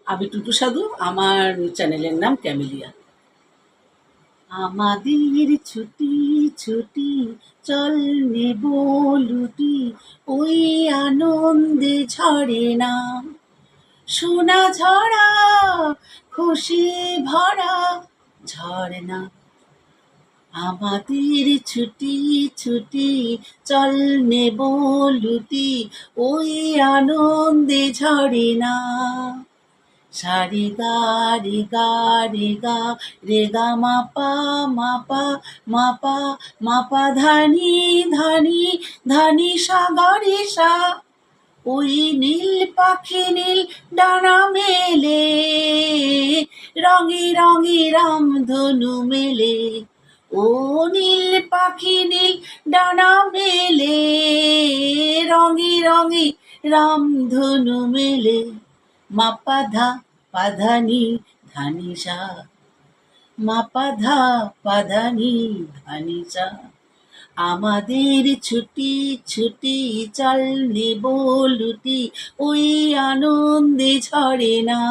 আমি টুটু সাধু। আমার চ্যানেলের নাম ক্যামেলিয়া। আমাদের ছুটি ছুটি, চল নেব লুটি, ওই আনন্দে ঝরে না সোনা ঝরা, খুশি ভরা ঝরনা। আমাদের ছুটি ছুটি, চল নেব লুটি, ওই আনন্দে ঝরে না। সারে গা রে গা রে গা রে গা মাপা মাপা মাপা মাপা ধানি ধানি ধানি সাগরে সা। ওই নীল পাখি নীল ডানা মেলে, রঙে রঙে রামধনু মেলে। ও নীল পাখি নীল ডানা মেলে, রঙে রঙে রামধনু মেলে। মাপা ধা পাধানি ধানি সা, মাপা ধা পাধানি ধানি সা। আমাদের ছুটি ছুটি, চল নেব লুটি, ওই আনন্দে ঝরে না।